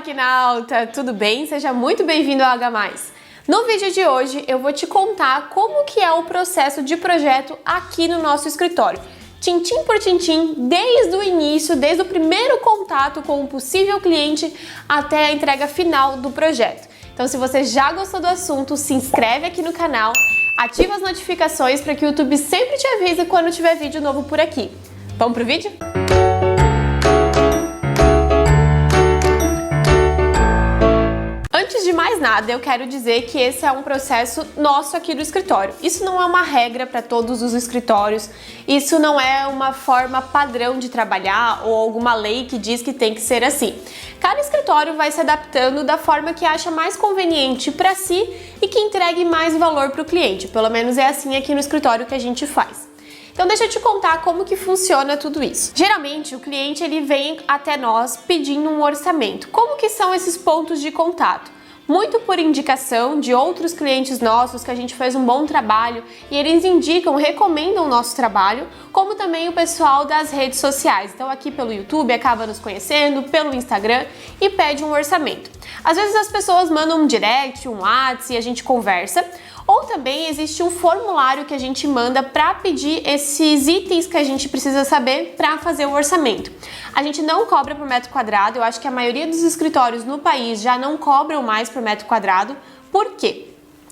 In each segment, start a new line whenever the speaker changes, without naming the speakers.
Maquinalta, tudo bem? Seja muito bem-vindo ao H+. No vídeo de hoje eu vou te contar como que é o processo de projeto aqui no nosso escritório. Tintim por tintim, desde o início, desde o primeiro contato com o possível cliente até a entrega final do projeto. Então, se você já gostou do assunto, se inscreve aqui no canal, ativa as notificações para que o YouTube sempre te avise quando tiver vídeo novo por aqui. Vamos pro vídeo? Antes de mais nada, eu quero dizer que esse é um processo nosso aqui do escritório. Isso não é uma regra para todos os escritórios, isso não é uma forma padrão de trabalhar ou alguma lei que diz que tem que ser assim. Cada escritório vai se adaptando da forma que acha mais conveniente para si e que entregue mais valor para o cliente. Pelo menos é assim aqui no escritório que a gente faz. Então deixa eu te contar como que funciona tudo isso. Geralmente o cliente ele vem até nós pedindo um orçamento. Como que são esses pontos de contato? Muito por indicação de outros clientes nossos que a gente fez um bom trabalho e eles indicam, recomendam o nosso trabalho, como também o pessoal das redes sociais. Então aqui pelo YouTube acaba nos conhecendo, pelo Instagram e pede um orçamento. Às vezes as pessoas mandam um direct, um WhatsApp e a gente conversa. Ou também existe um formulário que a gente manda para pedir esses itens que a gente precisa saber para fazer o orçamento. A gente não cobra por metro quadrado, eu acho que a maioria dos escritórios no país já não cobram mais por metro quadrado. Por quê?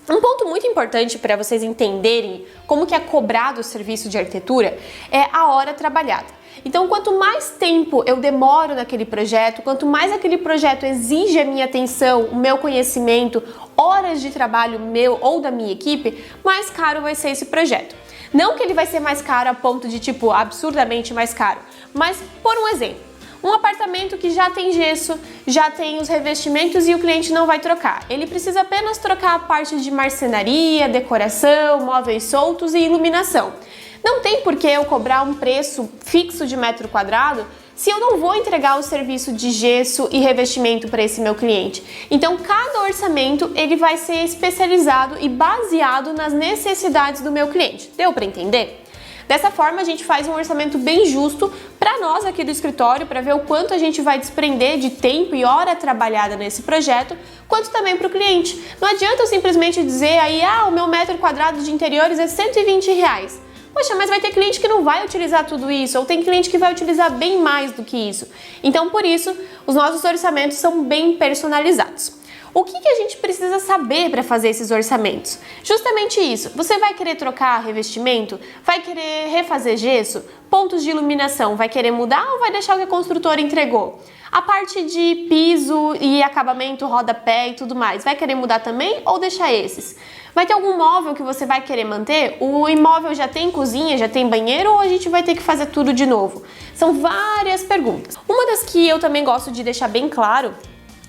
Um ponto muito importante para vocês entenderem como que é cobrado o serviço de arquitetura é a hora trabalhada. Então, quanto mais tempo eu demoro naquele projeto, quanto mais aquele projeto exige a minha atenção, o meu conhecimento, horas de trabalho meu ou da minha equipe, mais caro vai ser esse projeto. Não que ele vai ser mais caro a ponto de, tipo, absurdamente mais caro, mas por um exemplo. Um apartamento que já tem gesso, já tem os revestimentos e o cliente não vai trocar. Ele precisa apenas trocar a parte de marcenaria, decoração, móveis soltos e iluminação. Não tem por que eu cobrar um preço fixo de metro quadrado se eu não vou entregar o serviço de gesso e revestimento para esse meu cliente. Então, cada orçamento ele vai ser especializado e baseado nas necessidades do meu cliente. Deu para entender? Dessa forma, a gente faz um orçamento bem justo para nós aqui do escritório, para ver o quanto a gente vai desprender de tempo e hora trabalhada nesse projeto, quanto também para o cliente. Não adianta eu simplesmente dizer aí, o meu metro quadrado de interiores é R$120. Poxa, mas vai ter cliente que não vai utilizar tudo isso, ou tem cliente que vai utilizar bem mais do que isso. Então, por isso, os nossos orçamentos são bem personalizados. O que a gente precisa saber para fazer esses orçamentos? Justamente isso. Você vai querer trocar revestimento? Vai querer refazer gesso? Pontos de iluminação, vai querer mudar ou vai deixar o que a construtora entregou? A parte de piso e acabamento, rodapé e tudo mais, vai querer mudar também ou deixar esses? Vai ter algum móvel que você vai querer manter? O imóvel já tem cozinha, já tem banheiro ou a gente vai ter que fazer tudo de novo? São várias perguntas. Uma das que eu também gosto de deixar bem claro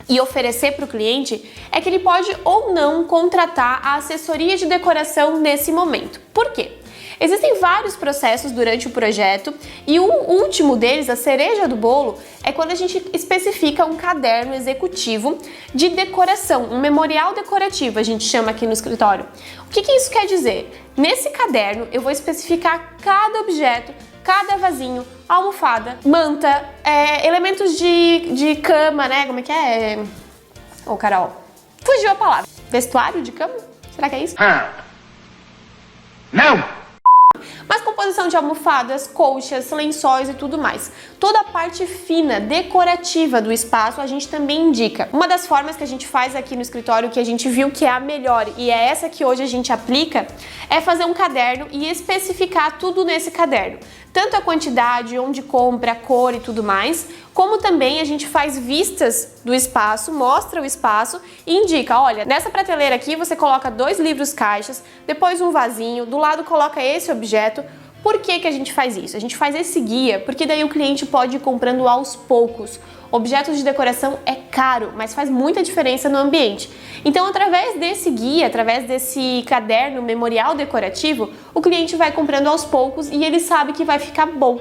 e oferecer para o cliente é que ele pode ou não contratar a assessoria de decoração nesse momento. Por quê? Existem vários processos durante o projeto e o último deles, a cereja do bolo, é quando a gente especifica um caderno executivo de decoração, um memorial decorativo, a gente chama aqui no escritório. O que isso quer dizer? Nesse caderno eu vou especificar cada objeto, cada vasinho, almofada, manta, elementos de cama, né? Como é que é? Ô, Carol, fugiu a palavra. Vestuário de cama? Será que é isso? Não! Mas composição de almofadas, colchas, lençóis e tudo mais. Toda a parte fina, decorativa do espaço a gente também indica. Uma das formas que a gente faz aqui no escritório, que a gente viu que é a melhor e é essa que hoje a gente aplica, é fazer um caderno e especificar tudo nesse caderno. Tanto a quantidade, onde compra, a cor e tudo mais, como também a gente faz vistas do espaço, mostra o espaço e indica, olha, nessa prateleira aqui você coloca 2 livros caixas, depois um vasinho, do lado coloca esse objeto. Por que a gente faz isso? A gente faz esse guia porque daí o cliente pode ir comprando aos poucos. Objetos de decoração é caro, mas faz muita diferença no ambiente. Então, através desse guia, através desse caderno memorial decorativo, o cliente vai comprando aos poucos e ele sabe que vai ficar bom.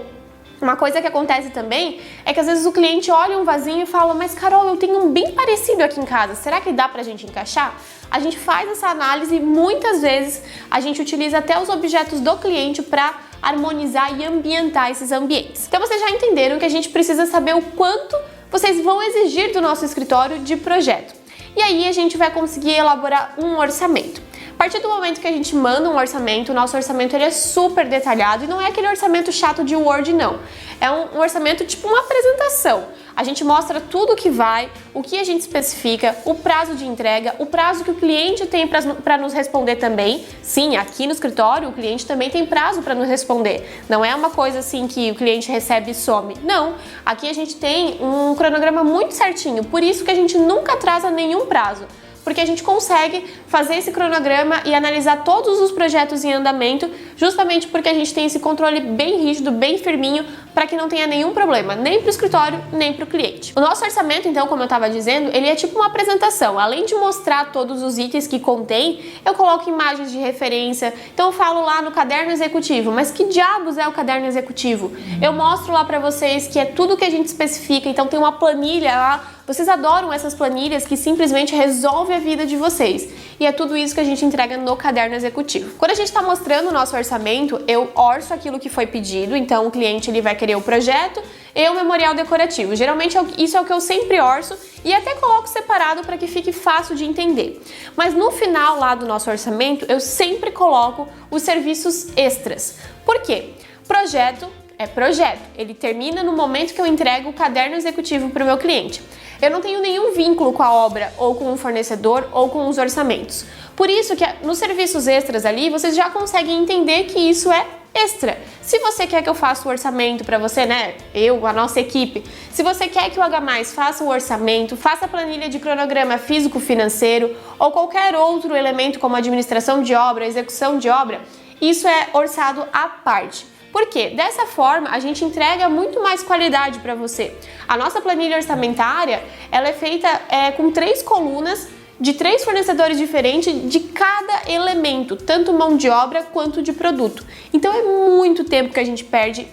Uma coisa que acontece também é que às vezes o cliente olha um vasinho e fala, mas Carol, eu tenho um bem parecido aqui em casa, será que dá pra gente encaixar? A gente faz essa análise e muitas vezes a gente utiliza até os objetos do cliente para harmonizar e ambientar esses ambientes. Então vocês já entenderam que a gente precisa saber o quanto vocês vão exigir do nosso escritório de projeto. E aí a gente vai conseguir elaborar um orçamento. A partir do momento que a gente manda um orçamento, o nosso orçamento ele é super detalhado e não é aquele orçamento chato de Word, não. É um orçamento tipo uma apresentação. A gente mostra tudo o que vai, o que a gente especifica, o prazo de entrega, o prazo que o cliente tem para nos responder também. Sim, aqui no escritório o cliente também tem prazo para nos responder. Não é uma coisa assim que o cliente recebe e some. Não, aqui a gente tem um cronograma muito certinho, por isso que a gente nunca atrasa nenhum prazo. Porque a gente consegue fazer esse cronograma e analisar todos os projetos em andamento, justamente porque a gente tem esse controle bem rígido, bem firminho, para que não tenha nenhum problema, nem para o escritório, nem para o cliente. O nosso orçamento, então, como eu estava dizendo, ele é tipo uma apresentação. Além de mostrar todos os itens que contém, eu coloco imagens de referência. Então eu falo lá no caderno executivo, mas que diabos é o caderno executivo? Eu mostro lá para vocês que é tudo que a gente especifica, então tem uma planilha lá. Vocês adoram essas planilhas que simplesmente resolvem a vida de vocês. E é tudo isso que a gente entrega no caderno executivo. Quando a gente está mostrando o nosso orçamento, eu orço aquilo que foi pedido. Então o cliente ele vai querer o projeto e o memorial decorativo. Geralmente isso é o que eu sempre orço e até coloco separado para que fique fácil de entender. Mas no final lá do nosso orçamento, eu sempre coloco os serviços extras. Por quê? Projeto é projeto. Ele termina no momento que eu entrego o caderno executivo para o meu cliente. Eu não tenho nenhum vínculo com a obra, ou com o fornecedor, ou com os orçamentos. Por isso que nos serviços extras ali, vocês já conseguem entender que isso é extra. Se você quer que eu faça o orçamento para você, né, a nossa equipe, se você quer que o H+, faça o orçamento, faça a planilha de cronograma físico-financeiro, ou qualquer outro elemento como administração de obra, execução de obra, isso é orçado à parte. Por quê? Dessa forma, a gente entrega muito mais qualidade para você. A nossa planilha orçamentária, ela é feita com 3 colunas de 3 fornecedores diferentes de cada elemento, tanto mão de obra quanto de produto. Então é muito tempo que a gente perde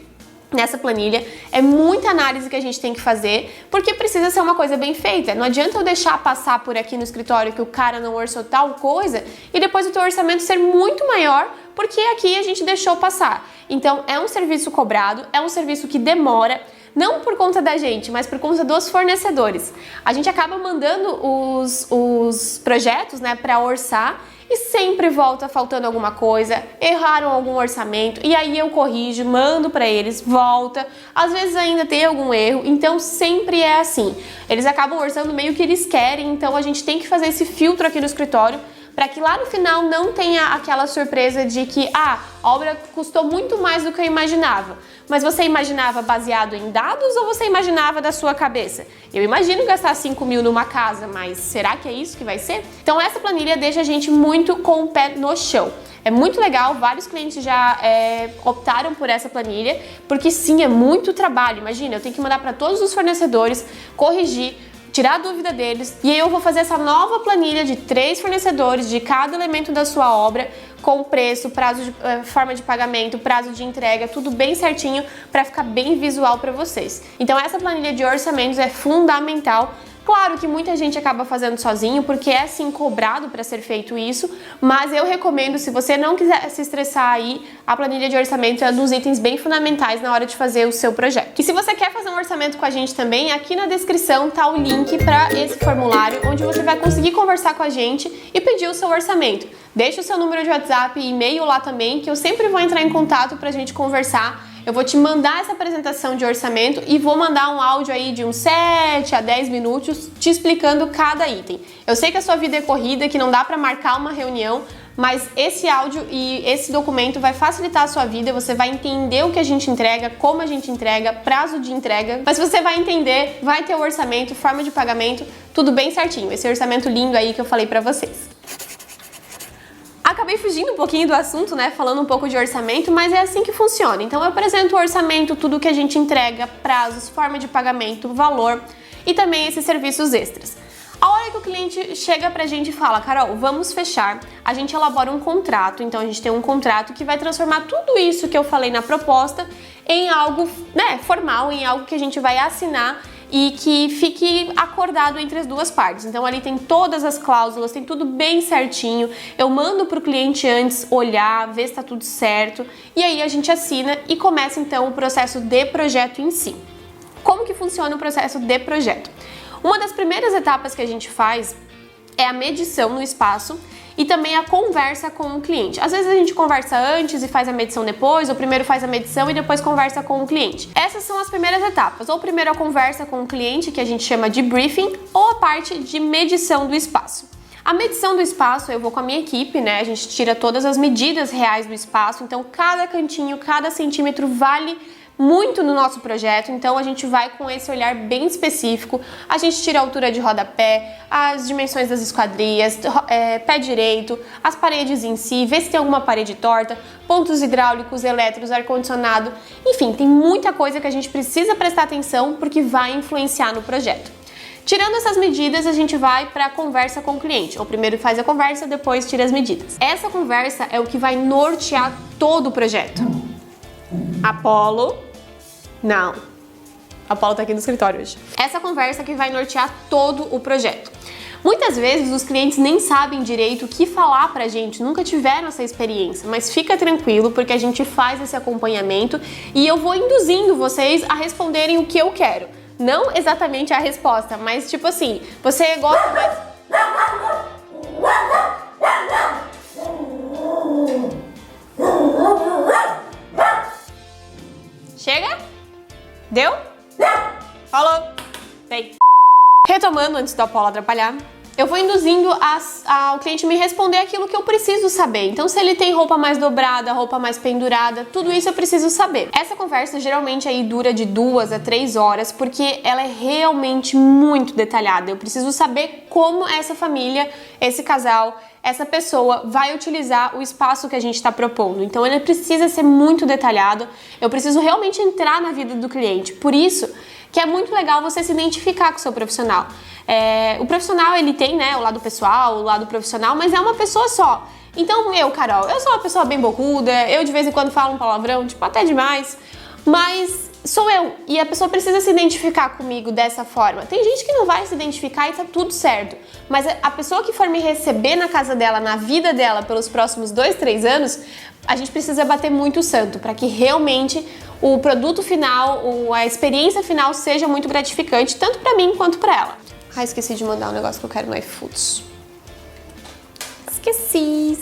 nessa planilha, é muita análise que a gente tem que fazer, porque precisa ser uma coisa bem feita. Não adianta eu deixar passar por aqui no escritório que o cara não orçou tal coisa e depois o teu orçamento ser muito maior, porque aqui a gente deixou passar. Então é um serviço cobrado, é um serviço que demora, não por conta da gente, mas por conta dos fornecedores. A gente acaba mandando os projetos, né, para orçar e sempre volta faltando alguma coisa, erraram algum orçamento e aí eu corrijo, mando para eles, volta, às vezes ainda tem algum erro, então sempre é assim. Eles acabam orçando meio que eles querem, então a gente tem que fazer esse filtro aqui no escritório para que lá no final não tenha aquela surpresa de que a obra custou muito mais do que eu imaginava. Mas você imaginava baseado em dados ou você imaginava da sua cabeça? Eu imagino gastar 5 mil numa casa, mas será que é isso que vai ser? Então essa planilha deixa a gente muito com o pé no chão. É muito legal, vários clientes já optaram por essa planilha, porque sim, é muito trabalho. Imagina, eu tenho que mandar para todos os fornecedores, corrigir, tirar a dúvida deles, e aí eu vou fazer essa nova planilha de 3 fornecedores de cada elemento da sua obra, com preço, prazo de forma de pagamento, prazo de entrega, tudo bem certinho para ficar bem visual para vocês. Então essa planilha de orçamentos é fundamental. Claro que muita gente acaba fazendo sozinho, porque é sim cobrado para ser feito isso, mas eu recomendo, se você não quiser se estressar aí, a planilha de orçamento é um dos itens bem fundamentais na hora de fazer o seu projeto. E se você quer fazer um orçamento com a gente também, aqui na descrição tá o link para esse formulário, onde você vai conseguir conversar com a gente e pedir o seu orçamento. Deixa o seu número de WhatsApp e e-mail lá também, que eu sempre vou entrar em contato pra gente conversar. Eu vou te mandar essa apresentação de orçamento e vou mandar um áudio aí de uns 7 a 10 minutos te explicando cada item. Eu sei que a sua vida é corrida, que não dá para marcar uma reunião, mas esse áudio e esse documento vai facilitar a sua vida, você vai entender o que a gente entrega, como a gente entrega, prazo de entrega, mas você vai entender, vai ter o orçamento, forma de pagamento, tudo bem certinho, esse orçamento lindo aí que eu falei para vocês. Acabei fugindo um pouquinho do assunto, né, falando um pouco de orçamento, mas é assim que funciona. Então eu apresento o orçamento, tudo que a gente entrega, prazos, forma de pagamento, valor e também esses serviços extras. A hora que o cliente chega pra gente e fala, Carol, vamos fechar, a gente elabora um contrato, então a gente tem um contrato que vai transformar tudo isso que eu falei na proposta em algo, né, formal, em algo que a gente vai assinar e que fique acordado entre as duas partes. Então ali tem todas as cláusulas, tem tudo bem certinho. Eu mando para o cliente antes olhar, ver se está tudo certo e aí a gente assina e começa então o processo de projeto em si. Como que funciona o processo de projeto? Uma das primeiras etapas que a gente faz é a medição no espaço e também a conversa com o cliente. Às vezes a gente conversa antes e faz a medição depois, ou primeiro faz a medição e depois conversa com o cliente. Essas são as primeiras etapas, ou primeiro a conversa com o cliente, que a gente chama de briefing, ou a parte de medição do espaço. A medição do espaço, eu vou com a minha equipe, né? A gente tira todas as medidas reais do espaço, então cada cantinho, cada centímetro vale muito no nosso projeto, então a gente vai com esse olhar bem específico, a gente tira a altura de rodapé, as dimensões das esquadrias, pé direito, as paredes em si, vê se tem alguma parede torta, pontos hidráulicos, elétricos, ar-condicionado, enfim, tem muita coisa que a gente precisa prestar atenção porque vai influenciar no projeto. Tirando essas medidas, a gente vai para a conversa com o cliente, ou primeiro faz a conversa, depois tira as medidas. Essa conversa é o que vai nortear todo o projeto. Apolo... Não, a Paula tá aqui no escritório hoje. Essa conversa que vai nortear todo o projeto. Muitas vezes os clientes nem sabem direito o que falar pra gente, nunca tiveram essa experiência, mas fica tranquilo porque a gente faz esse acompanhamento e eu vou induzindo vocês a responderem o que eu quero. Não exatamente a resposta, mas tipo assim, você gosta mais... Chega? Deu? Falou! Vem! Retomando, antes do Apolo atrapalhar, eu vou induzindo ao cliente me responder aquilo que eu preciso saber. Então, se ele tem roupa mais dobrada, roupa mais pendurada, tudo isso eu preciso saber. Essa conversa geralmente aí dura de 2 a 3 horas, porque ela é realmente muito detalhada. Eu preciso saber como essa família, esse casal, essa pessoa vai utilizar o espaço que a gente está propondo. Então ele precisa ser muito detalhado, eu preciso realmente entrar na vida do cliente. Por isso que é muito legal você se identificar com o seu profissional. O profissional, ele tem, né, o lado pessoal, o lado profissional, mas é uma pessoa só. Então eu, Carol, eu sou uma pessoa bem bocuda, eu de vez em quando falo um palavrão, tipo, até demais, mas sou eu, e a pessoa precisa se identificar comigo dessa forma. Tem gente que não vai se identificar e tá tudo certo, mas a pessoa que for me receber na casa dela, na vida dela, pelos próximos 2, 3 anos, a gente precisa bater muito santo para que realmente o produto final, a experiência final seja muito gratificante, tanto para mim quanto para ela. Ah, esqueci de mandar um negócio que eu quero no iFoods. Esqueci.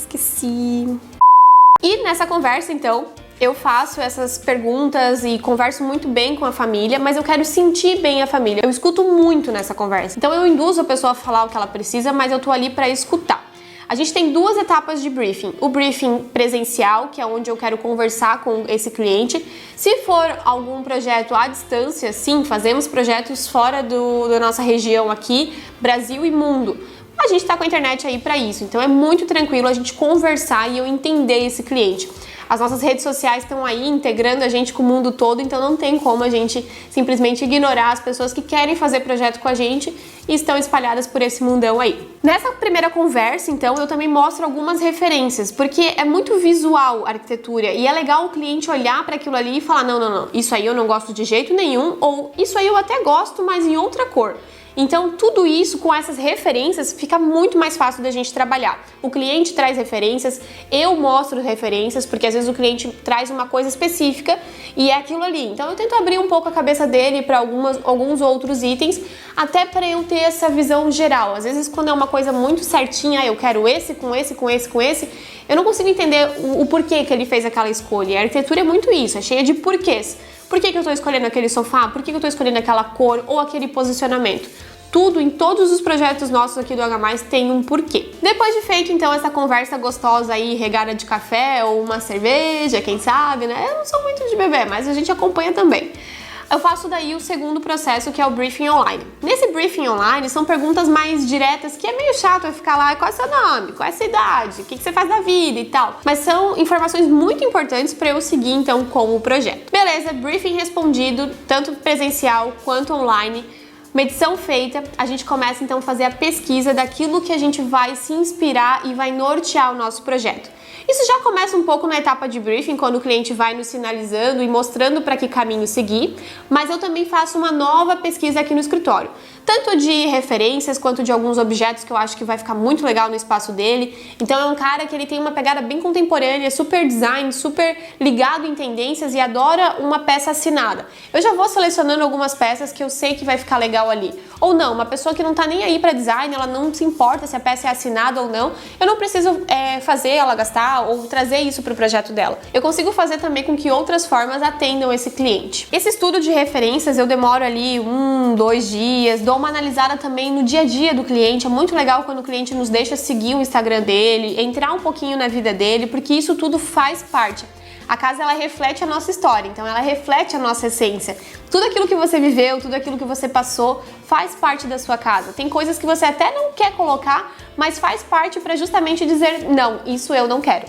E nessa conversa, então, eu faço essas perguntas e converso muito bem com a família, mas eu quero sentir bem a família. Eu escuto muito nessa conversa. Então eu induzo a pessoa a falar o que ela precisa, mas eu tô ali para escutar. A gente tem 2 etapas de briefing. O briefing presencial, que é onde eu quero conversar com esse cliente. Se for algum projeto à distância, sim, fazemos projetos fora da nossa região aqui, Brasil e mundo. A gente tá com a internet aí para isso, então é muito tranquilo a gente conversar e eu entender esse cliente. As nossas redes sociais estão aí integrando a gente com o mundo todo, então não tem como a gente simplesmente ignorar as pessoas que querem fazer projeto com a gente e estão espalhadas por esse mundão aí. Nessa primeira conversa, então, eu também mostro algumas referências, porque é muito visual a arquitetura e é legal o cliente olhar para aquilo ali e falar, não, isso aí eu não gosto de jeito nenhum, ou isso aí eu até gosto, mas em outra cor. Então, tudo isso com essas referências fica muito mais fácil da gente trabalhar. O cliente traz referências, eu mostro referências, porque às vezes o cliente traz uma coisa específica e é aquilo ali. Então, eu tento abrir um pouco a cabeça dele para alguns outros itens, até para eu ter essa visão geral. Às vezes, quando é uma coisa muito certinha, eu quero esse, com esse, eu não consigo entender o porquê que ele fez aquela escolha. E a arquitetura é muito isso, é cheia de porquês. Por que eu estou escolhendo aquele sofá? Por que eu estou escolhendo aquela cor ou aquele posicionamento? Tudo, em todos os projetos nossos aqui do H+, tem um porquê. Depois de feito, então, essa conversa gostosa aí, regada de café ou uma cerveja, quem sabe, né? Eu não sou muito de beber, mas a gente acompanha também. Eu faço daí o segundo processo, que é o briefing online. Nesse briefing online, são perguntas mais diretas, que é meio chato eu ficar lá, qual é o seu nome, qual é a sua idade, o que você faz da vida e tal. Mas são informações muito importantes para eu seguir, então, com o projeto. Beleza, briefing respondido, tanto presencial quanto online. Medição feita, a gente começa então a fazer a pesquisa daquilo que a gente vai se inspirar e vai nortear o nosso projeto. Isso já começa um pouco na etapa de briefing, quando o cliente vai nos sinalizando e mostrando para que caminho seguir, mas eu também faço uma nova pesquisa aqui no escritório, tanto de referências quanto de alguns objetos que eu acho que vai ficar muito legal no espaço dele. Então é um cara que ele tem uma pegada bem contemporânea, super design, super ligado em tendências e adora uma peça assinada. Eu já vou selecionando algumas peças que eu sei que vai ficar legal ali. Ou não, uma pessoa que não tá nem aí para design, ela não se importa se a peça é assinada ou não, eu não preciso fazer ela gastar ou trazer isso para o projeto dela. Eu consigo fazer também com que outras formas atendam esse cliente. Esse estudo de referências eu demoro ali 2 dias, dou uma analisada também no dia a dia do cliente. É muito legal quando o cliente nos deixa seguir o Instagram dele, entrar um pouquinho na vida dele, porque isso tudo faz parte. A casa, ela reflete a nossa história, então ela reflete a nossa essência. Tudo aquilo que você viveu, tudo aquilo que você passou, faz parte da sua casa. Tem coisas que você até não quer colocar, mas faz parte para justamente dizer, não, isso eu não quero.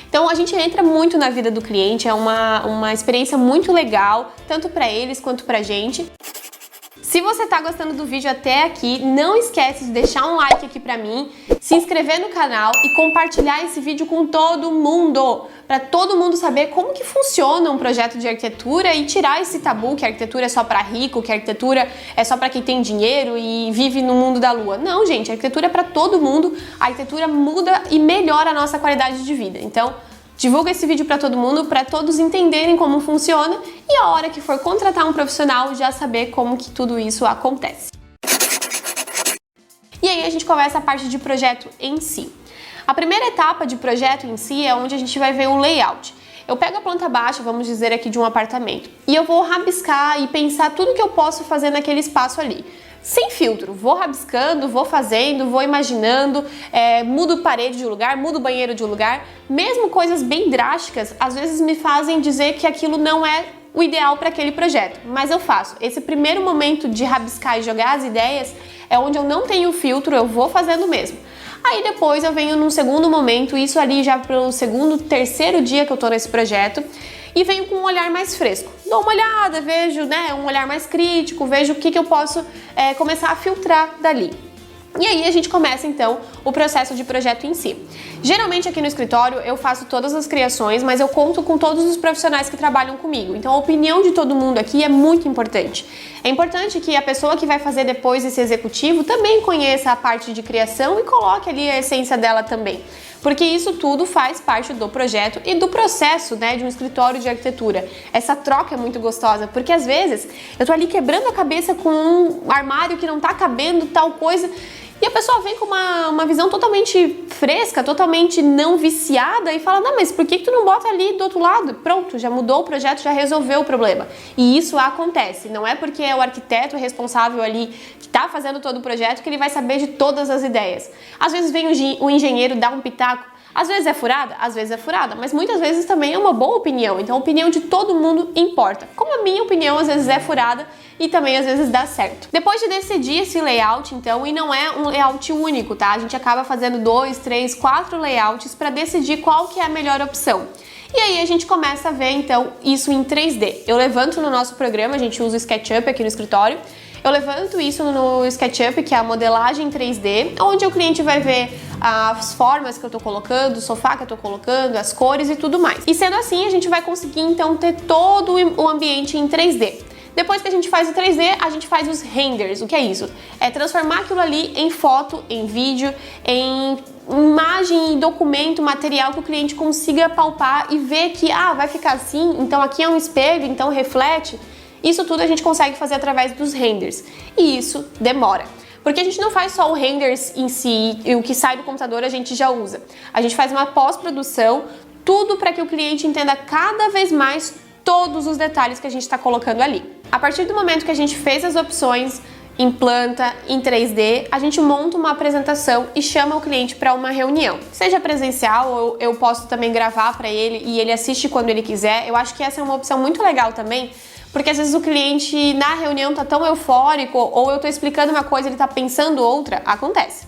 Então a gente entra muito na vida do cliente, é uma experiência muito legal, tanto para eles quanto pra gente. Se você tá gostando do vídeo até aqui, não esquece de deixar um like aqui pra mim, se inscrever no canal e compartilhar esse vídeo com todo mundo, para todo mundo saber como que funciona um projeto de arquitetura e tirar esse tabu que a arquitetura é só para rico, que a arquitetura é só para quem tem dinheiro e vive no mundo da lua. Não, gente, a arquitetura é para todo mundo, a arquitetura muda e melhora a nossa qualidade de vida. Então, divulga esse vídeo para todo mundo, para todos entenderem como funciona e a hora que for contratar um profissional já saber como que tudo isso acontece. E aí a gente começa a parte de projeto em si. A primeira etapa de projeto em si é onde a gente vai ver o layout. Eu pego a planta baixa, vamos dizer aqui, de um apartamento e eu vou rabiscar e pensar tudo que eu posso fazer naquele espaço ali. Sem filtro, vou rabiscando, vou fazendo, vou imaginando, mudo parede de lugar, mudo banheiro de lugar. Mesmo coisas bem drásticas, às vezes me fazem dizer que aquilo não é o ideal para aquele projeto, mas eu faço. Esse primeiro momento de rabiscar e jogar as ideias é onde eu não tenho filtro, eu vou fazendo mesmo. Aí depois eu venho num segundo momento, isso ali já pro segundo, terceiro dia que eu tô nesse projeto, e venho com um olhar mais fresco. Dou uma olhada, vejo, um olhar mais crítico, vejo o que eu posso começar a filtrar dali. E aí a gente começa então o processo de projeto em si. Geralmente aqui no escritório eu faço todas as criações, mas eu conto com todos os profissionais que trabalham comigo. Então a opinião de todo mundo aqui é muito importante. É importante que a pessoa que vai fazer depois esse executivo também conheça a parte de criação e coloque ali a essência dela também. Porque isso tudo faz parte do projeto e do processo, de um escritório de arquitetura. Essa troca é muito gostosa, porque às vezes eu tô ali quebrando a cabeça com um armário que não tá cabendo tal coisa, e a pessoa vem com uma visão totalmente fresca, totalmente não viciada e fala, não, mas por que tu não bota ali do outro lado? Pronto, já mudou o projeto, já resolveu o problema. E isso acontece, não é porque é o arquiteto responsável ali que está fazendo todo o projeto que ele vai saber de todas as ideias. Às vezes vem o engenheiro dar um pitaco, às vezes é furada, mas muitas vezes também é uma boa opinião. Então a opinião de todo mundo importa. Como a minha opinião às vezes é furada e também às vezes dá certo. Depois de decidir esse layout, então, e não é um layout único, tá? A gente acaba fazendo 2, 3, 4 layouts para decidir qual que é a melhor opção. E aí a gente começa a ver então isso em 3D. Eu levanto no nosso programa, a gente usa o SketchUp aqui no escritório. Eu levanto isso no SketchUp, que é a modelagem 3D, onde o cliente vai ver as formas que eu tô colocando, o sofá que eu tô colocando, as cores e tudo mais. E sendo assim, a gente vai conseguir então ter todo o ambiente em 3D. Depois que a gente faz o 3D, a gente faz os renders. O que é isso? É transformar aquilo ali em foto, em vídeo, em imagem, documento, material que o cliente consiga palpar e ver que, vai ficar assim, então aqui é um espelho, então reflete. Isso tudo a gente consegue fazer através dos renders. E isso demora. Porque a gente não faz só o renders em si e o que sai do computador a gente já usa. A gente faz uma pós-produção, tudo para que o cliente entenda cada vez mais todos os detalhes que a gente está colocando ali. A partir do momento que a gente fez as opções em planta, em 3D, a gente monta uma apresentação e chama o cliente para uma reunião. Seja presencial ou eu posso também gravar para ele e ele assiste quando ele quiser. Eu acho que essa é uma opção muito legal também, porque às vezes o cliente na reunião tá tão eufórico ou eu tô explicando uma coisa e ele tá pensando outra, acontece.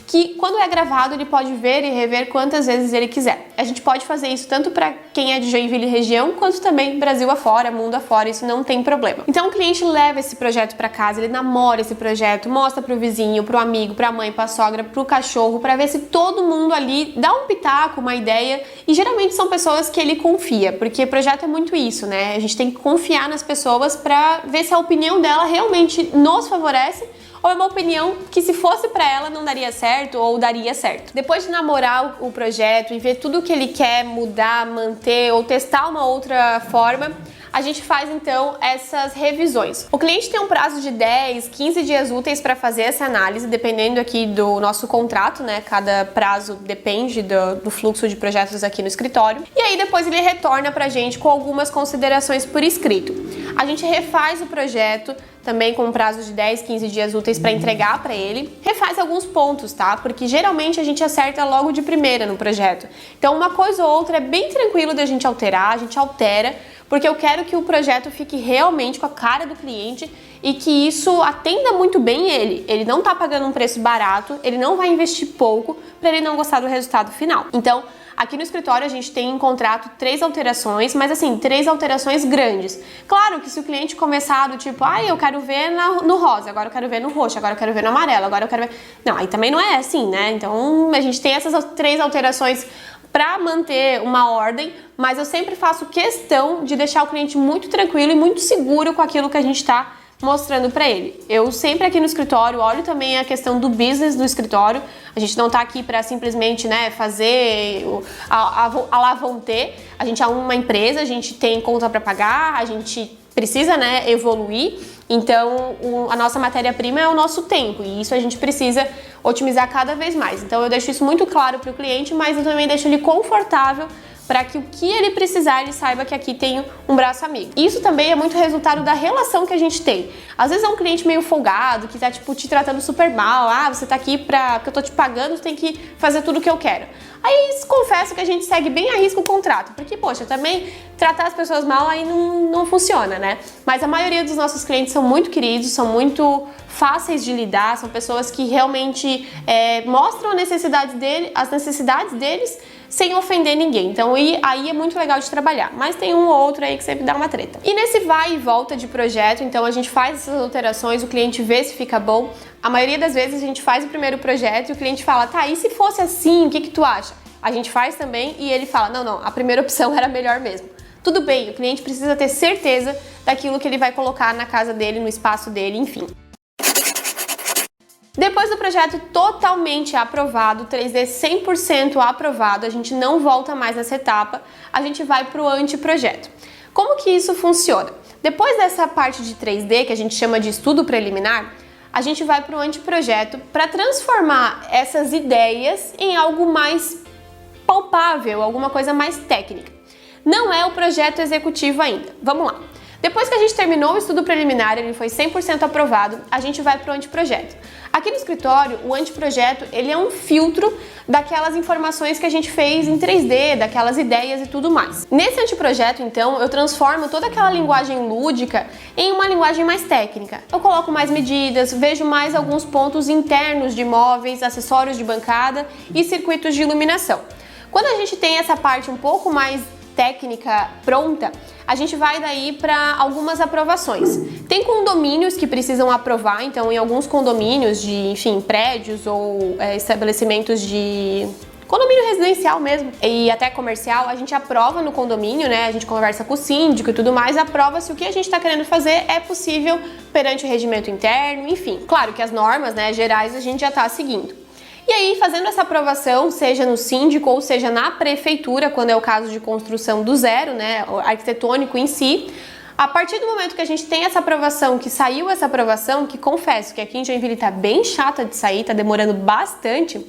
que quando é gravado ele pode ver e rever quantas vezes ele quiser. A gente pode fazer isso tanto para quem é de Joinville região, quanto também Brasil afora, mundo afora, isso não tem problema. Então o cliente leva esse projeto para casa, ele namora esse projeto, mostra pro vizinho, pro amigo, pra mãe, pra sogra, pro cachorro, para ver se todo mundo ali dá um pitaco, uma ideia, e geralmente são pessoas que ele confia, porque projeto é muito isso, né? A gente tem que confiar nas pessoas para ver se a opinião dela realmente nos favorece, ou é uma opinião que se fosse para ela não daria certo ou daria certo. Depois de namorar o projeto e ver tudo que ele quer mudar, manter ou testar uma outra forma, a gente faz então essas revisões. O cliente tem um prazo de 10, 15 dias úteis para fazer essa análise, dependendo aqui do nosso contrato, né? Cada prazo depende do fluxo de projetos aqui no escritório. E aí depois ele retorna pra gente com algumas considerações por escrito. A gente refaz o projeto, também com um prazo de 10, 15 dias úteis para entregar para ele. Refaz alguns pontos, tá? Porque geralmente a gente acerta logo de primeira no projeto. Então uma coisa ou outra é bem tranquilo da gente alterar, a gente altera, porque eu quero que o projeto fique realmente com a cara do cliente e que isso atenda muito bem ele. Ele não tá pagando um preço barato, ele não vai investir pouco para ele não gostar do resultado final. Então, aqui no escritório a gente tem em contrato 3 alterações, mas assim, 3 alterações grandes. Claro que se o cliente começar do tipo, eu quero ver no rosa, agora eu quero ver no roxo, agora eu quero ver no amarelo, agora eu quero ver... Não, aí também não é assim, né? Então a gente tem essas 3 alterações para manter uma ordem, mas eu sempre faço questão de deixar o cliente muito tranquilo e muito seguro com aquilo que a gente está mostrando para ele. Eu sempre aqui no escritório olho também a questão do business do escritório. A gente não tá aqui para simplesmente, né, fazer a lá vão ter. A gente é uma empresa, a gente tem conta para pagar, a gente precisa, né, evoluir. Então, a nossa matéria-prima é o nosso tempo e isso a gente precisa otimizar cada vez mais. Então, eu deixo isso muito claro para o cliente, mas eu também deixo ele confortável para que o que ele precisar, ele saiba que aqui tem um braço amigo. Isso também é muito resultado da relação que a gente tem. Às vezes é um cliente meio folgado, que tá, tipo, te tratando super mal. Você tá aqui porque eu tô te pagando, tu tem que fazer tudo o que eu quero. Aí, confesso que a gente segue bem a risco o contrato, porque, poxa, também tratar as pessoas mal aí não funciona, né? Mas a maioria dos nossos clientes são muito queridos, são muito fáceis de lidar, são pessoas que realmente mostram as necessidades deles sem ofender ninguém. Então aí é muito legal de trabalhar, mas tem um ou outro aí que sempre dá uma treta. E nesse vai e volta de projeto, então a gente faz essas alterações, o cliente vê se fica bom. A maioria das vezes a gente faz o primeiro projeto e o cliente fala, tá, e se fosse assim, o que tu acha? A gente faz também e ele fala, não, a primeira opção era melhor mesmo. Tudo bem, o cliente precisa ter certeza daquilo que ele vai colocar na casa dele, no espaço dele, enfim. Depois do projeto totalmente aprovado, 3D 100% aprovado, a gente não volta mais nessa etapa, a gente vai para o anteprojeto. Como que isso funciona? Depois dessa parte de 3D, que a gente chama de estudo preliminar, a gente vai para o anteprojeto para transformar essas ideias em algo mais palpável, alguma coisa mais técnica. Não é o projeto executivo ainda. Vamos lá. Depois que a gente terminou o estudo preliminar, ele foi 100% aprovado, a gente vai para o anteprojeto. Aqui no escritório, o anteprojeto, ele é um filtro daquelas informações que a gente fez em 3D, daquelas ideias e tudo mais. Nesse anteprojeto, então, eu transformo toda aquela linguagem lúdica em uma linguagem mais técnica. Eu coloco mais medidas, vejo mais alguns pontos internos de móveis, acessórios de bancada e circuitos de iluminação. Quando a gente tem essa parte um pouco mais técnica pronta, a gente vai daí para algumas aprovações. Tem condomínios que precisam aprovar, então em alguns condomínios de, enfim, prédios ou estabelecimentos de condomínio residencial mesmo e até comercial, a gente aprova no condomínio, né? A gente conversa com o síndico e tudo mais, aprova se o que a gente está querendo fazer é possível perante o regimento interno, enfim. Claro que as normas, né, gerais a gente já está seguindo. E aí, fazendo essa aprovação, seja no síndico ou seja na prefeitura, quando é o caso de construção do zero, né, arquitetônico em si, a partir do momento que a gente tem essa aprovação, que saiu essa aprovação, que confesso que aqui em Joinville tá bem chata de sair, tá demorando bastante,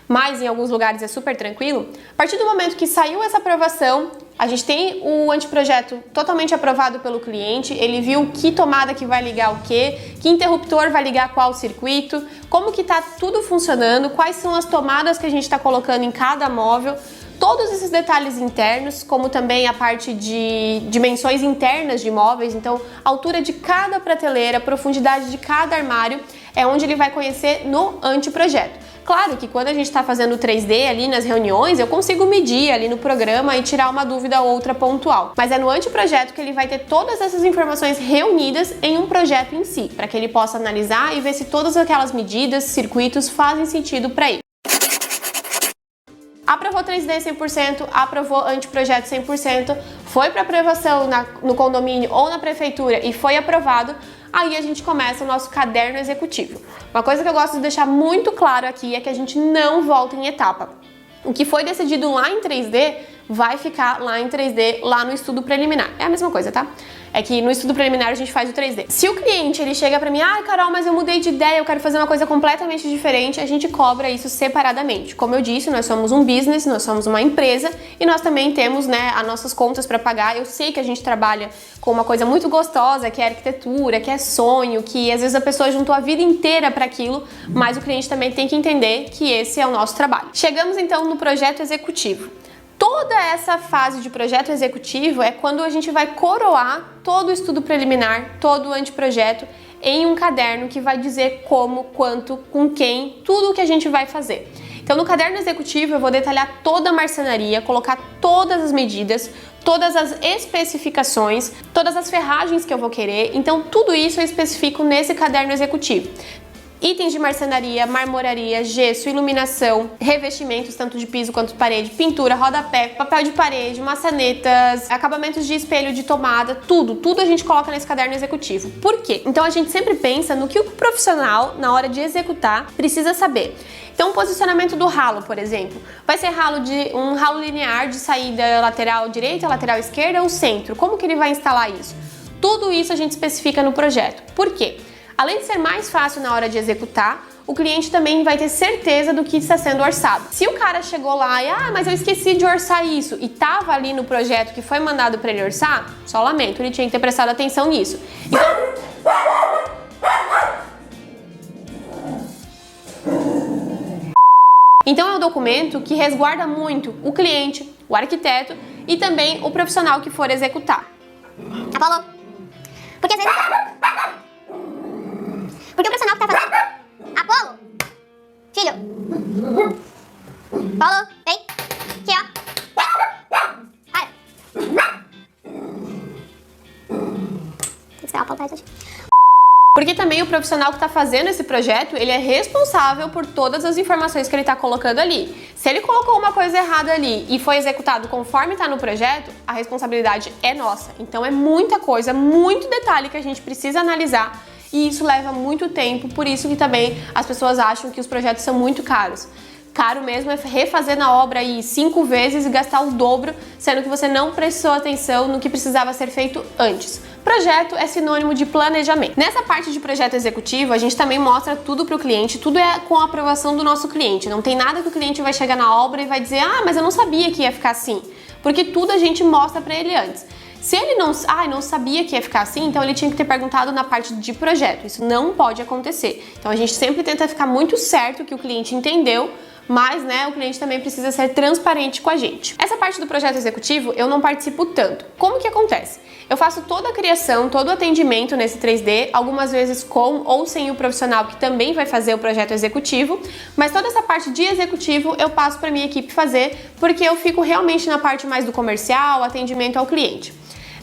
mas em alguns lugares é super tranquilo. A partir do momento que saiu essa aprovação, a gente tem o anteprojeto totalmente aprovado pelo cliente, ele viu que tomada que vai ligar o quê, que interruptor vai ligar qual circuito, como que tá tudo funcionando, quais são as tomadas que a gente está colocando em cada móvel. Todos esses detalhes internos, como também a parte de dimensões internas de móveis, então altura de cada prateleira, profundidade de cada armário, é onde ele vai conhecer no anteprojeto. Claro que quando a gente está fazendo 3D ali nas reuniões, eu consigo medir ali no programa e tirar uma dúvida ou outra pontual. Mas é no anteprojeto que ele vai ter todas essas informações reunidas em um projeto em si, para que ele possa analisar e ver se todas aquelas medidas, circuitos fazem sentido para ele. Aprovou 3D 100%, aprovou anteprojeto 100%, foi para aprovação no condomínio ou na prefeitura e foi aprovado, aí a gente começa o nosso caderno executivo. Uma coisa que eu gosto de deixar muito claro aqui é que a gente não volta em etapa. O que foi decidido lá em 3D vai ficar lá em 3D, lá no estudo preliminar. É a mesma coisa, tá? É que no estudo preliminar a gente faz o 3D. Se o cliente ele chega pra mim, Carol, mas eu mudei de ideia, eu quero fazer uma coisa completamente diferente, a gente cobra isso separadamente. Como eu disse, nós somos um business, nós somos uma empresa e nós também temos, né, as nossas contas para pagar. Eu sei que a gente trabalha com uma coisa muito gostosa, que é arquitetura, que é sonho, que às vezes a pessoa juntou a vida inteira para aquilo, mas o cliente também tem que entender que esse é o nosso trabalho. Chegamos então no projeto executivo. Toda essa fase de projeto executivo é quando a gente vai coroar todo o estudo preliminar, todo o anteprojeto em um caderno que vai dizer como, quanto, com quem, tudo o que a gente vai fazer. Então no caderno executivo eu vou detalhar toda a marcenaria, colocar todas as medidas, todas as especificações, todas as ferragens que eu vou querer, então tudo isso eu especifico nesse caderno executivo. Itens de marcenaria, marmoraria, gesso, iluminação, revestimentos tanto de piso quanto de parede, pintura, rodapé, papel de parede, maçanetas, acabamentos de espelho de tomada, tudo a gente coloca nesse caderno executivo. Por quê? Então a gente sempre pensa no que o profissional, na hora de executar, precisa saber. Então o posicionamento do ralo, por exemplo, vai ser um ralo linear de saída lateral direita, lateral esquerda ou centro. Como que ele vai instalar isso? Tudo isso a gente especifica no projeto. Por quê? Além de ser mais fácil na hora de executar, o cliente também vai ter certeza do que está sendo orçado. Se o cara chegou lá e, mas eu esqueci de orçar isso, e estava ali no projeto que foi mandado para ele orçar, só lamento, ele tinha que ter prestado atenção nisso. Então é um documento que resguarda muito o cliente, o arquiteto e também o profissional que for executar.
Apolo, porque às vezes... Porque o profissional que tá fazendo... Apolo! Filho! Apolo, vem! Aqui, ó! Vai! Tem que esperar o Apolo pra isso.
Porque também o profissional que está fazendo esse projeto, ele é responsável por todas as informações que ele está colocando ali. Se ele colocou uma coisa errada ali e foi executado conforme está no projeto, a responsabilidade é nossa. Então é muita coisa, muito detalhe que a gente precisa analisar e isso leva muito tempo, por isso que também as pessoas acham que os projetos são muito caros. Caro mesmo é refazer na obra aí 5 vezes e gastar o dobro, sendo que você não prestou atenção no que precisava ser feito antes. Projeto é sinônimo de planejamento. Nessa parte de projeto executivo, a gente também mostra tudo para o cliente, tudo é com a aprovação do nosso cliente. Não tem nada que o cliente vai chegar na obra e vai dizer, mas eu não sabia que ia ficar assim, porque tudo a gente mostra para ele antes. Se ele não sabia que ia ficar assim, então ele tinha que ter perguntado na parte de projeto. Isso não pode acontecer. Então a gente sempre tenta ficar muito certo que o cliente entendeu, mas o cliente também precisa ser transparente com a gente. Essa parte do projeto executivo eu não participo tanto. Como que acontece? Eu faço toda a criação, todo o atendimento nesse 3D, algumas vezes com ou sem o profissional que também vai fazer o projeto executivo, mas toda essa parte de executivo eu passo para minha equipe fazer, porque eu fico realmente na parte mais do comercial, atendimento ao cliente.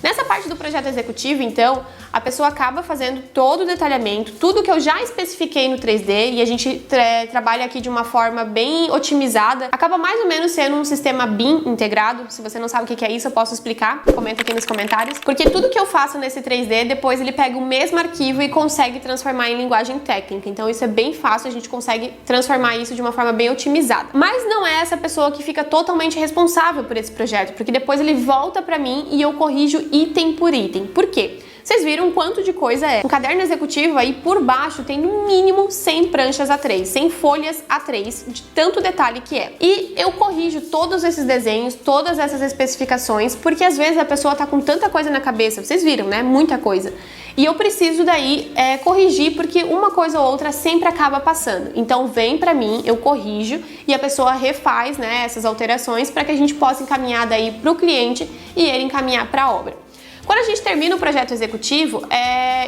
Nessa parte do projeto executivo, então, a pessoa acaba fazendo todo o detalhamento, tudo que eu já especifiquei no 3D e a gente trabalha aqui de uma forma bem otimizada, acaba mais ou menos sendo um sistema BIM integrado. Se você não sabe o que é isso, eu posso explicar, comenta aqui nos comentários, porque tudo que eu faço nesse 3D, depois ele pega o mesmo arquivo e consegue transformar em linguagem técnica, então isso é bem fácil, a gente consegue transformar isso de uma forma bem otimizada. Mas não é essa pessoa que fica totalmente responsável por esse projeto, porque depois ele volta pra mim e eu corrijo item por item. Por quê? Vocês viram quanto de coisa é. Um caderno executivo aí por baixo tem no mínimo 100 pranchas A3, 100 folhas A3, de tanto detalhe que é. E eu corrijo todos esses desenhos, todas essas especificações, porque às vezes a pessoa tá com tanta coisa na cabeça, vocês viram, né? Muita coisa. E eu preciso daí corrigir, porque uma coisa ou outra sempre acaba passando. Então vem pra mim, eu corrijo e a pessoa refaz, né, essas alterações para que a gente possa encaminhar daí pro cliente e ele encaminhar para a obra. Quando a gente termina o projeto executivo,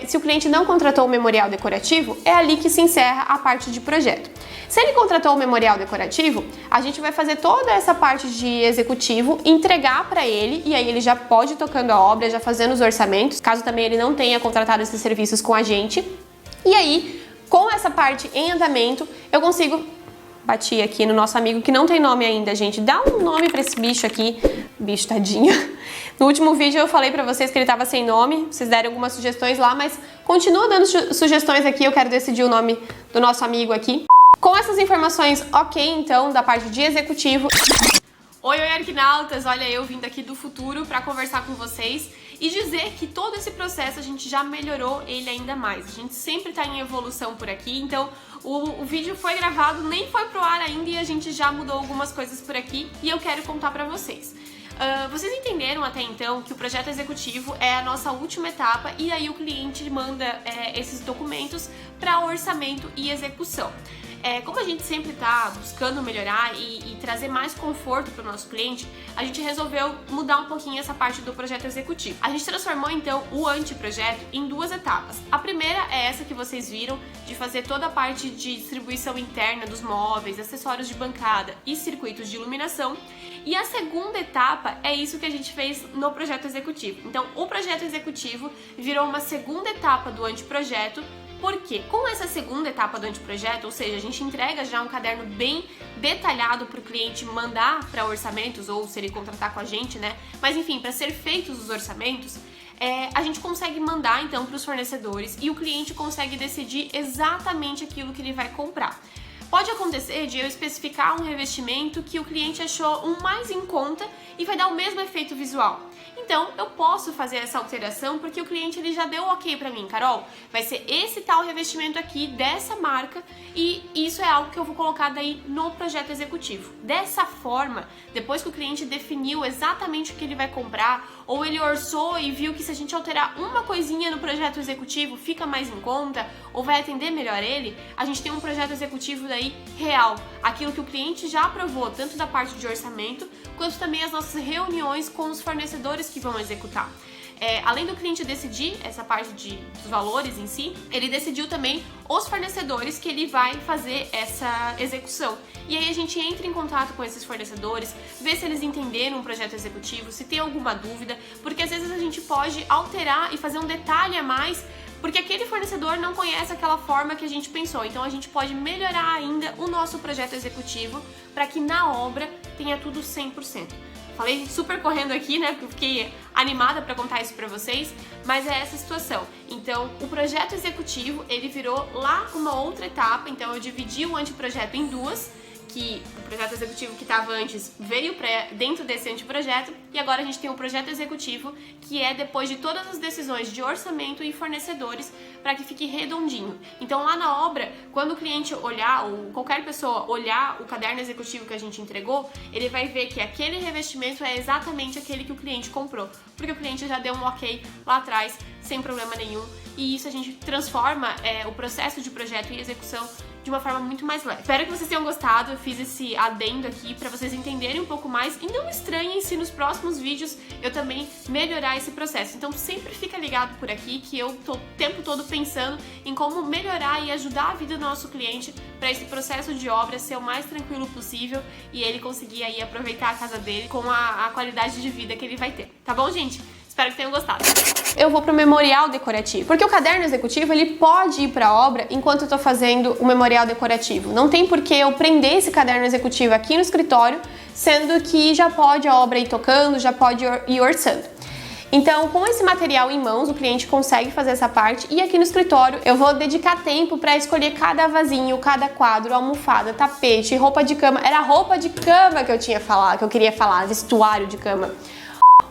se o cliente não contratou o memorial decorativo, é ali que se encerra a parte de projeto. Se ele contratou o memorial decorativo, a gente vai fazer toda essa parte de executivo, entregar para ele, e aí ele já pode ir tocando a obra, já fazendo os orçamentos, caso também ele não tenha contratado esses serviços com a gente. E aí, com essa parte em andamento, eu consigo... Bati aqui no nosso amigo que não tem nome ainda, gente. Dá um nome pra esse bicho aqui. Bicho, tadinho. No último vídeo eu falei pra vocês que ele tava sem nome. Vocês deram algumas sugestões lá, mas continua dando sugestões aqui. Eu quero decidir o nome do nosso amigo aqui. Com essas informações ok, então, da parte de executivo... Oi, arquinautas! Olha, eu vindo aqui do futuro para conversar com vocês e dizer que todo esse processo a gente já melhorou ele ainda mais. A gente sempre está em evolução por aqui, então o vídeo foi gravado, nem foi pro ar ainda e a gente já mudou algumas coisas por aqui e eu quero contar para vocês. Vocês entenderam até então que o projeto executivo é a nossa última etapa e aí o cliente manda esses documentos para orçamento e execução. Como a gente sempre está buscando melhorar e trazer mais conforto para o nosso cliente, a gente resolveu mudar um pouquinho essa parte do projeto executivo. A gente transformou então o anteprojeto em duas etapas. A primeira é essa que vocês viram, de fazer toda a parte de distribuição interna dos móveis, acessórios de bancada e circuitos de iluminação. E a segunda etapa é isso que a gente fez no projeto executivo. Então, o projeto executivo virou uma segunda etapa do anteprojeto. Por quê? Com essa segunda etapa do anteprojeto, ou seja, a gente entrega já um caderno bem detalhado para o cliente mandar para orçamentos, ou se ele contratar com a gente, né? Mas enfim, para ser feitos os orçamentos, a gente consegue mandar então para os fornecedores e o cliente consegue decidir exatamente aquilo que ele vai comprar. Pode acontecer de eu especificar um revestimento que o cliente achou um mais em conta e vai dar o mesmo efeito visual. Então, eu posso fazer essa alteração porque o cliente ele já deu ok pra mim, Carol, vai ser esse tal revestimento aqui, dessa marca, e isso é algo que eu vou colocar daí no projeto executivo. Dessa forma, depois que o cliente definiu exatamente o que ele vai comprar, ou ele orçou e viu que se a gente alterar uma coisinha no projeto executivo fica mais em conta, ou vai atender melhor ele, a gente tem um projeto executivo daí real, aquilo que o cliente já aprovou, tanto da parte de orçamento, quanto também as nossas reuniões com os fornecedores que vão executar. Além do cliente decidir essa parte dos valores em si, ele decidiu também os fornecedores que ele vai fazer essa execução. E aí a gente entra em contato com esses fornecedores, vê se eles entenderam o projeto executivo, se tem alguma dúvida, porque às vezes a gente pode alterar e fazer um detalhe a mais, porque aquele fornecedor não conhece aquela forma que a gente pensou. Então a gente pode melhorar ainda o nosso projeto executivo para que na obra tenha tudo 100%. Falei super correndo aqui, né, porque eu fiquei animada para contar isso para vocês, mas é essa situação. Então, o projeto executivo, ele virou lá uma outra etapa, então eu dividi o anteprojeto em duas, que o projeto executivo que estava antes veio dentro desse anteprojeto e agora a gente tem o projeto executivo que é depois de todas as decisões de orçamento e fornecedores para que fique redondinho. Então lá na obra, quando o cliente olhar ou qualquer pessoa olhar o caderno executivo que a gente entregou, ele vai ver que aquele revestimento é exatamente aquele que o cliente comprou, porque o cliente já deu um ok lá atrás sem problema nenhum e isso a gente transforma o processo de projeto e execução de uma forma muito mais leve. Espero que vocês tenham gostado, eu fiz esse adendo aqui para vocês entenderem um pouco mais e não estranhem se nos próximos vídeos eu também melhorar esse processo. Então sempre fica ligado por aqui que eu tô o tempo todo pensando em como melhorar e ajudar a vida do nosso cliente para esse processo de obra ser o mais tranquilo possível e ele conseguir aí aproveitar a casa dele com a qualidade de vida que ele vai ter. Tá bom, gente? Espero que tenham gostado. Eu vou pro memorial decorativo, porque o caderno executivo ele pode ir pra obra enquanto eu tô fazendo o memorial decorativo. Não tem por que eu prender esse caderno executivo aqui no escritório, sendo que já pode a obra ir tocando, já pode ir orçando. Então, com esse material em mãos, o cliente consegue fazer essa parte e aqui no escritório eu vou dedicar tempo para escolher cada vasinho, cada quadro, almofada, tapete, roupa de cama. Era roupa de cama que eu queria falar, vestuário de cama.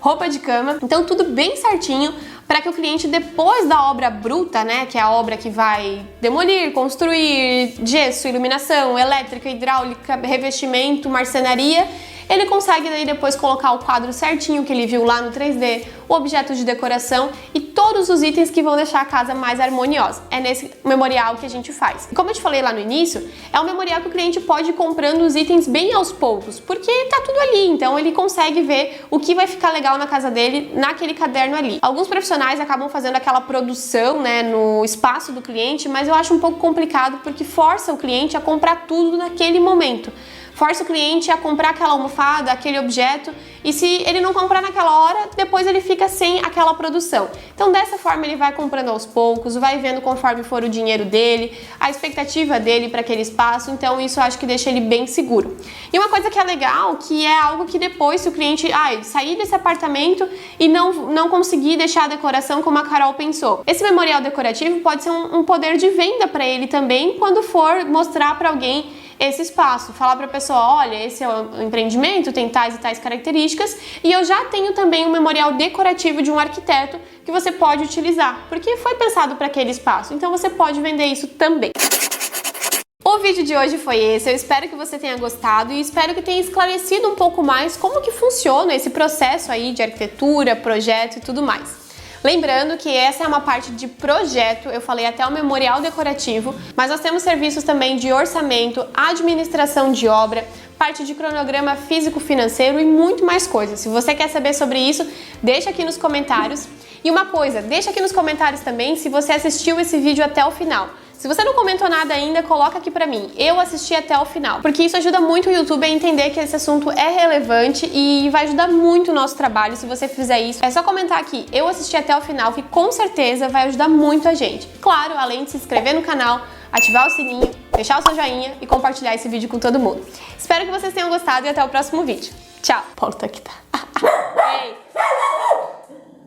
Roupa de cama, então tudo bem certinho para que o cliente depois da obra bruta, né, que é a obra que vai demolir, construir, gesso, iluminação, elétrica, hidráulica, revestimento, marcenaria, ele consegue daí depois colocar o quadro certinho que ele viu lá no 3D, o objeto de decoração e todos os itens que vão deixar a casa mais harmoniosa. É nesse memorial que a gente faz. Como eu te falei lá no início, é um memorial que o cliente pode ir comprando os itens bem aos poucos, porque tá tudo ali, então ele consegue ver o que vai ficar legal na casa dele naquele caderno ali. Alguns profissionais acabam fazendo aquela produção, né, no espaço do cliente, mas eu acho um pouco complicado porque força o cliente a comprar tudo naquele momento. Força o cliente a comprar aquela almofada, aquele objeto, e se ele não comprar naquela hora, depois ele fica sem aquela produção. Então dessa forma ele vai comprando aos poucos, vai vendo conforme for o dinheiro dele, a expectativa dele para aquele espaço, então isso eu acho que deixa ele bem seguro. E uma coisa que é legal, que é algo que depois se o cliente sair desse apartamento e não conseguir deixar a decoração como a Carol pensou. Esse memorial decorativo pode ser um poder de venda para ele também quando for mostrar para alguém esse espaço, falar para a pessoa, olha, esse é o empreendimento, tem tais e tais características e eu já tenho também um memorial decorativo de um arquiteto que você pode utilizar, porque foi pensado para aquele espaço, então você pode vender isso também. O vídeo de hoje foi esse, eu espero que você tenha gostado e espero que tenha esclarecido um pouco mais como que funciona esse processo aí de arquitetura, projeto e tudo mais. Lembrando que essa é uma parte de projeto, eu falei até o memorial decorativo, mas nós temos serviços também de orçamento, administração de obra, parte de cronograma físico-financeiro e muito mais coisas. Se você quer saber sobre isso, deixa aqui nos comentários. E uma coisa, deixa aqui nos comentários também se você assistiu esse vídeo até o final. Se você não comentou nada ainda, coloca aqui pra mim. Eu assisti até o final, porque isso ajuda muito o YouTube a entender que esse assunto é relevante e vai ajudar muito o nosso trabalho se você fizer isso. É só comentar aqui, eu assisti até o final, que com certeza vai ajudar muito a gente. Claro, além de se inscrever no canal, ativar o sininho, deixar o seu joinha e compartilhar esse vídeo com todo mundo. Espero que vocês tenham gostado e até o próximo vídeo. Tchau! Paulo tá aqui, tá? Ei!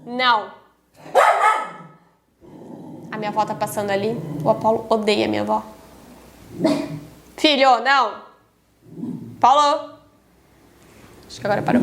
Não! A minha avó tá passando ali. O Apolo odeia a minha avó. Filho, não! Paulo! Acho que agora parou.